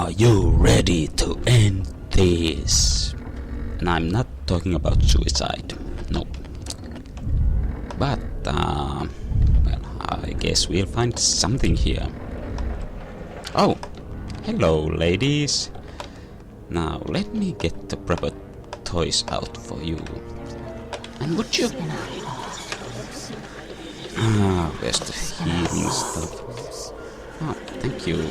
Are you ready to end this? And I'm not talking about suicide. Nope. But, well, I guess we'll find something here. Oh, hello, ladies. Now, let me get the proper toys out for you. And would you... where's the healing stuff? Oh, thank you.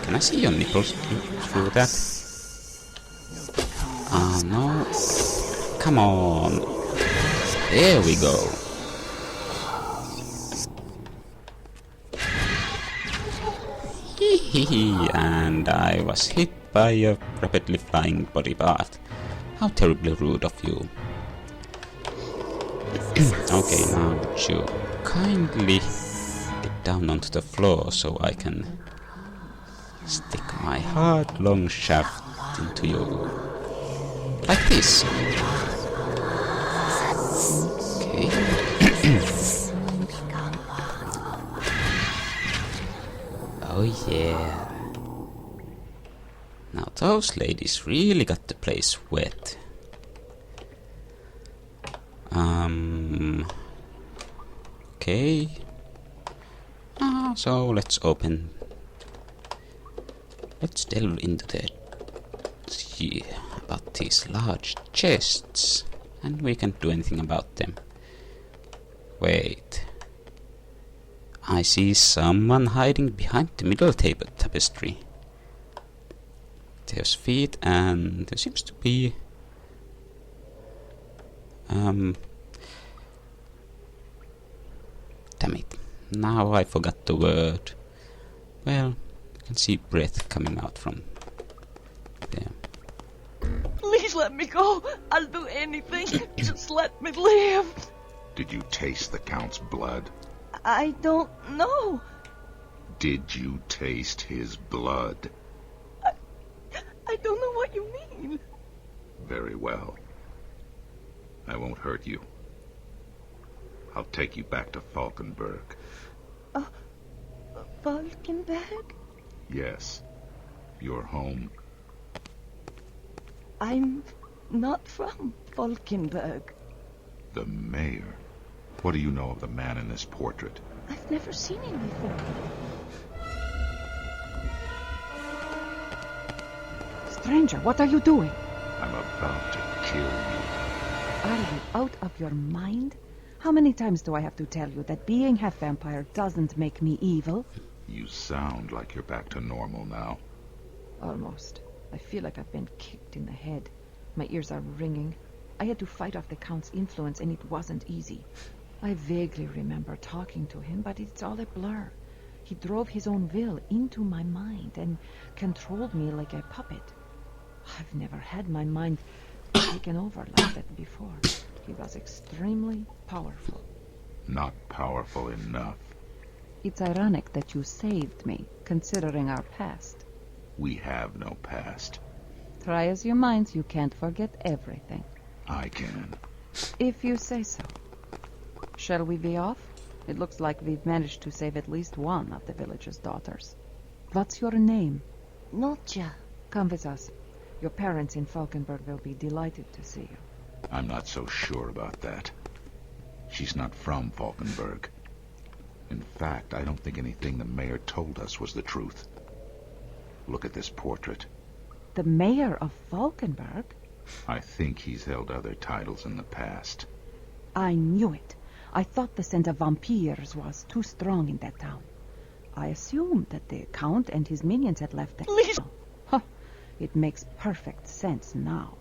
Can I see your nipples through that? No. Come on. There we go. And I was hit by a rapidly flying body part. How terribly rude of you. Okay, now would you kindly get down onto the floor so I can stick my hard long shaft into you. Like this. Okay. Oh yeah. Now those ladies really got the place wet. Okay. So let's delve into the about these large chests, and we can't do anything about them. Wait. I see someone hiding behind the middle table tapestry. There's feet, and there seems to be damn it. Now I forgot the word. Well, you can see breath coming out from there. Please let me go. I'll do anything. Just let me live. Did you taste the Count's blood? I don't know. Did you taste his blood? I don't know what you mean. Very well. I won't hurt you. I'll take you back to Falkenberg. Falkenberg? Yes. Your home. I'm not from Falkenberg. The mayor? What do you know of the man in this portrait? I've never seen him before. Stranger, what are you doing? I'm about to kill you. Are you out of your mind? How many times do I have to tell you that being half-vampire doesn't make me evil? You sound like you're back to normal now. Almost. I feel like I've been kicked in the head. My ears are ringing. I had to fight off the Count's influence, and it wasn't easy. I vaguely remember talking to him, but it's all a blur. He drove his own will into my mind and controlled me like a puppet. I've never had my mind taken over like that before. He was extremely powerful. Not powerful enough. It's ironic that you saved me, considering our past. We have no past. Try as you might, you can't forget everything. I can. If you say so. Shall we be off? It looks like we've managed to save at least one of the village's daughters. What's your name? Notja. Come with us. Your parents in Falkenberg will be delighted to see you. I'm not so sure about that. She's not from Falkenberg. In fact, I don't think anything the mayor told us was the truth. Look at this portrait. The mayor of Falkenberg? I think he's held other titles in the past. I knew it. I thought the scent of vampires was too strong in that town. I assumed that the Count and his minions had left the... Please. Huh. It makes perfect sense now.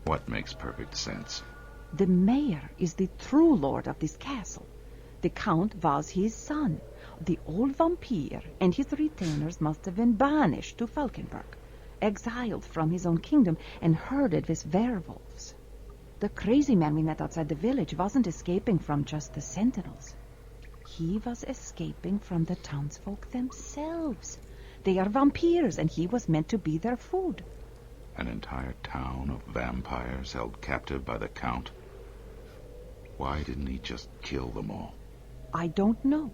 What makes perfect sense? The mayor is the true lord of this castle. The Count was his son. The old vampire and his retainers must have been banished to Falkenberg, exiled from his own kingdom and herded with werewolves. The crazy man we met outside the village wasn't escaping from just the sentinels. He was escaping from the townsfolk themselves. They are vampires, and he was meant to be their food. An entire town of vampires held captive by the Count? Why didn't he just kill them all? I don't know.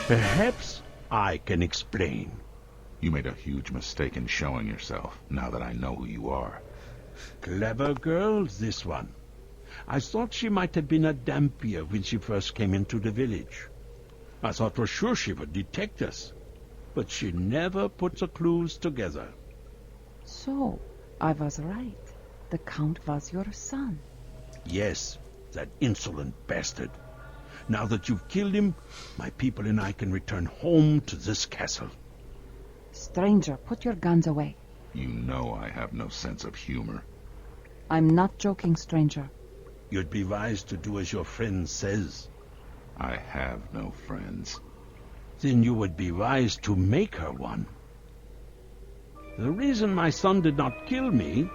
Perhaps I can explain. You made a huge mistake in showing yourself, now that I know who you are. Clever girl, this one. I thought she might have been a Dampier when she first came into the village. I thought for sure she would detect us, but she never put the clues together. So, I was right. The Count was your son. Yes, that insolent bastard. Now that you've killed him, my people and I can return home to this castle. Stranger, put your guns away. You know I have no sense of humor. I'm not joking, stranger. You'd be wise to do as your friend says. I have no friends. Then you would be wise to make her one. The reason my son did not kill me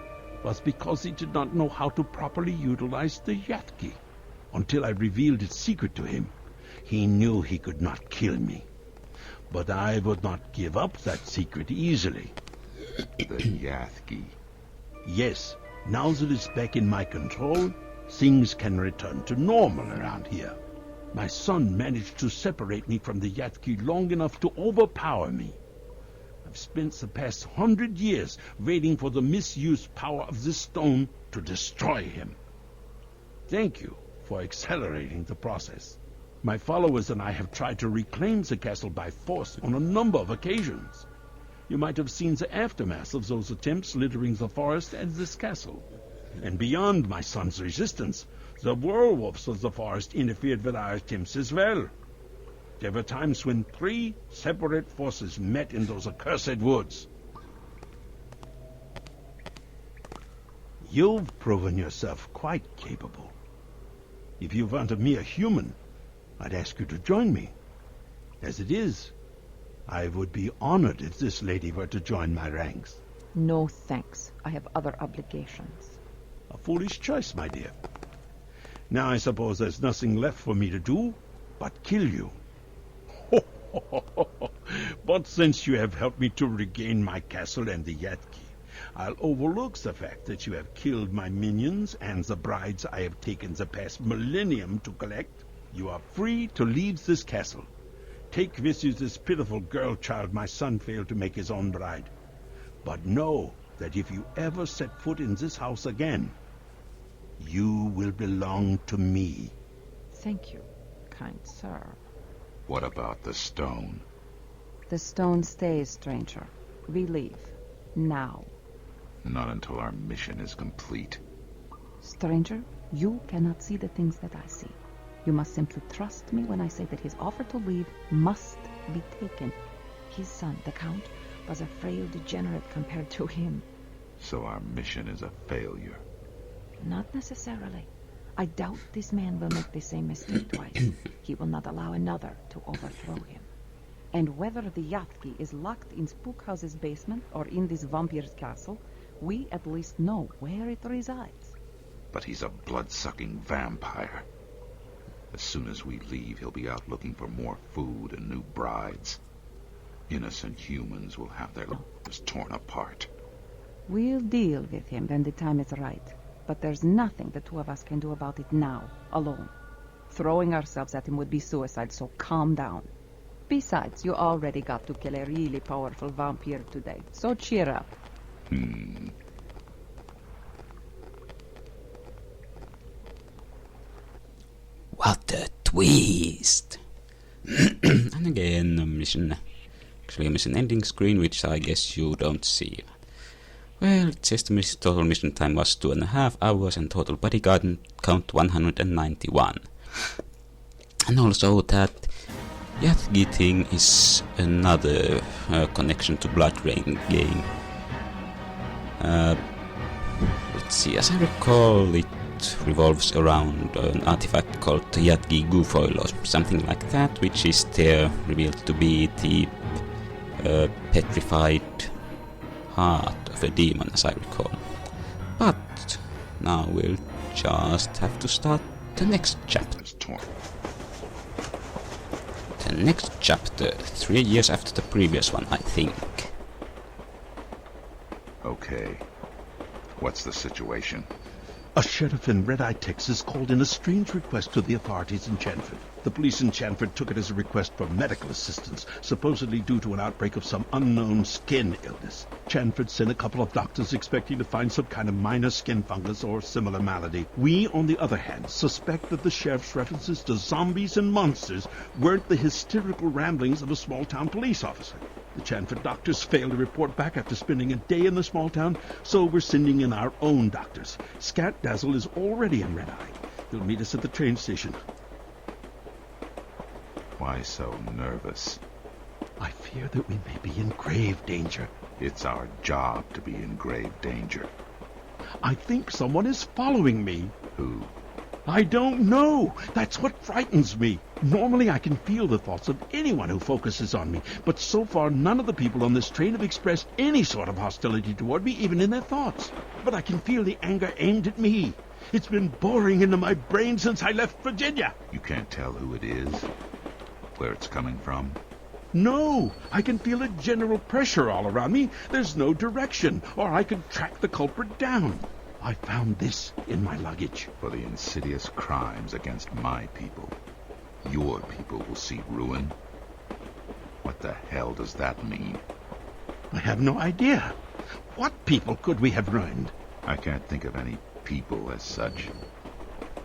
was because he did not know how to properly utilize the Yatki. Until I revealed its secret to him, he knew he could not kill me. But I would not give up that secret easily. The Yatki. Yes, now that it's back in my control, things can return to normal around here. My son managed to separate me from the Yatki long enough to overpower me. I've spent the past 100 years waiting for the misused power of this stone to destroy him. Thank you for accelerating the process. My followers and I have tried to reclaim the castle by force on a number of occasions. You might have seen the aftermath of those attempts littering the forest and this castle. And beyond my son's resistance, the werewolves of the forest interfered with our attempts as well. There were times when 3 separate forces met in those accursed woods. You've proven yourself quite capable. If you weren't a mere human, I'd ask you to join me. As it is, I would be honored if this lady were to join my ranks. No thanks. I have other obligations. A foolish choice, my dear. Now I suppose there's nothing left for me to do but kill you. But since you have helped me to regain my castle and the Yatki, I'll overlook the fact that you have killed my minions and the brides I have taken the past millennium to collect. You are free to leave this castle. Take with you this pitiful girl child my son failed to make his own bride. But know that if you ever set foot in this house again, you will belong to me. Thank you, kind sir. What about the stone? The stone stays, stranger. We leave. Now. Not until our mission is complete. Stranger, you cannot see the things that I see. You must simply trust me when I say that his offer to leave must be taken. His son, the Count, was a frail degenerate compared to him. So our mission is a failure. Not necessarily. I doubt this man will make the same mistake twice. He will not allow another to overthrow him. And whether the Yatki is locked in Spookhouse's basement or in this vampire's castle, we at least know where it resides. But he's a blood-sucking vampire. As soon as we leave, he'll be out looking for more food and new brides. Innocent humans will have their lives torn apart. We'll deal with him when the time is right. But there's nothing the two of us can do about it now, alone. Throwing ourselves at him would be suicide, so calm down. Besides, you already got to kill a really powerful vampire today, so cheer up. What a twist! And again, actually a mission ending screen, which I guess you don't see. Well, it says the total mission time was 2.5 hours and total body count 191. And also that Yatki thing is another connection to Blood Rain game. Let's see, as I recall, it revolves around an artifact called the Yatki Gufoil or something like that, which is there revealed to be the petrified heart of a demon, as I recall. But now we'll just have to start the next chapter. The next chapter, 3 years after the previous one, I think. Okay. What's the situation? A sheriff in Red Eye, Texas called in a strange request to the authorities in Chanford. The police in Chanford took it as a request for medical assistance, supposedly due to an outbreak of some unknown skin illness. Chanford sent a couple of doctors expecting to find some kind of minor skin fungus or similar malady. We, on the other hand, suspect that the sheriff's references to zombies and monsters weren't the hysterical ramblings of a small-town police officer. The Chanford doctors failed to report back after spending a day in the small town, so we're sending in our own doctors. Scat Dazzle is already in Red Eye. He'll meet us at the train station. Why so nervous? I fear that we may be in grave danger. It's our job to be in grave danger. I think someone is following me. Who? I don't know. That's what frightens me. Normally I can feel the thoughts of anyone who focuses on me, but so far none of the people on this train have expressed any sort of hostility toward me, even in their thoughts. But I can feel the anger aimed at me. It's been boring into my brain since I left Virginia. You can't tell who it is? Where it's coming from? No, I can feel a general pressure all around me. There's no direction, or I could track the culprit down. I found this in my luggage. For the insidious crimes against my people, your people will see ruin? What the hell does that mean? I have no idea. What people could we have ruined? I can't think of any people as such.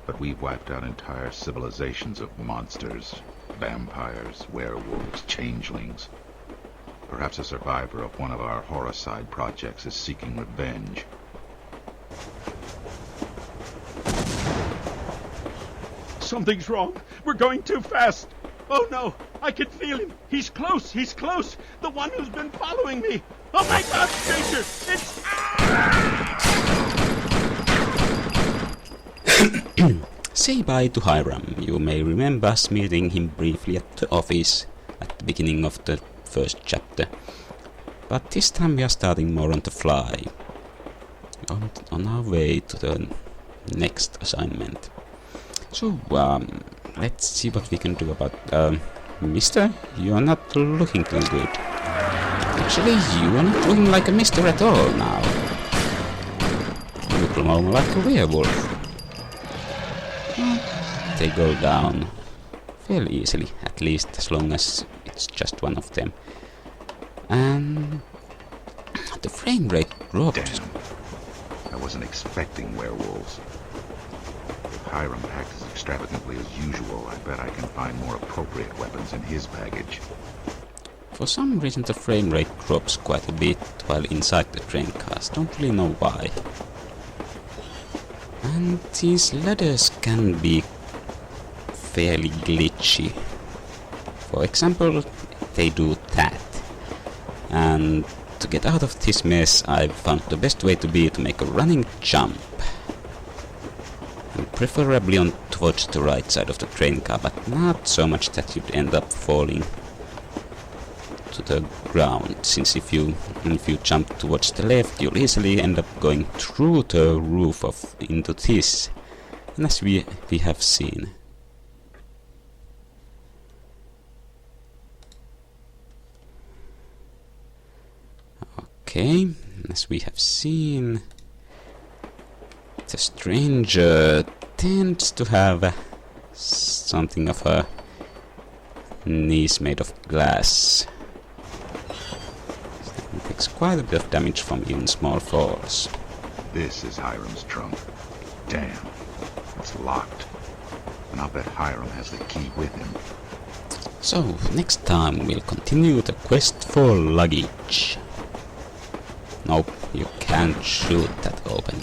But we've wiped out entire civilizations of monsters, vampires, werewolves, changelings. Perhaps a survivor of one of our horricide projects is seeking revenge. Something's wrong. We're going too fast. Oh, no. I can feel him. He's close. He's close. The one who's been following me. Oh, my God, Stranger. It's... Say bye to Hiram. You may remember us meeting him briefly at the office at the beginning of the first chapter. But this time we are starting more on the fly. On our way to the next assignment. So, let's see what we can do about... Mister, you are not looking too good. Actually, you are not looking like a mister at all now. You look more like a werewolf. They go down fairly easily, at least as long as it's just one of them. And the frame rate dropped. Damn. I wasn't expecting werewolves. If Hiram acts as extravagantly as usual, I bet I can find more appropriate weapons in his baggage. For some reason the frame rate drops quite a bit while inside the train cars. Don't really know why. And these ladders can be fairly glitchy. For example, they do that. And to get out of this mess, I've found the best way to make a running jump. And preferably on towards the right side of the train car, but not so much that you'd end up falling to the ground, since if you jump towards the left, you'll easily end up going through the roof into this, and as we have seen. Okay, as we have seen, the stranger tends to have something of her knees made of glass. It takes quite a bit of damage from even small falls. This is Hiram's trunk. Damn, it's locked. And I'll bet Hiram has the key with him. So, next time we'll continue the quest for luggage. Nope, you can't shoot that open.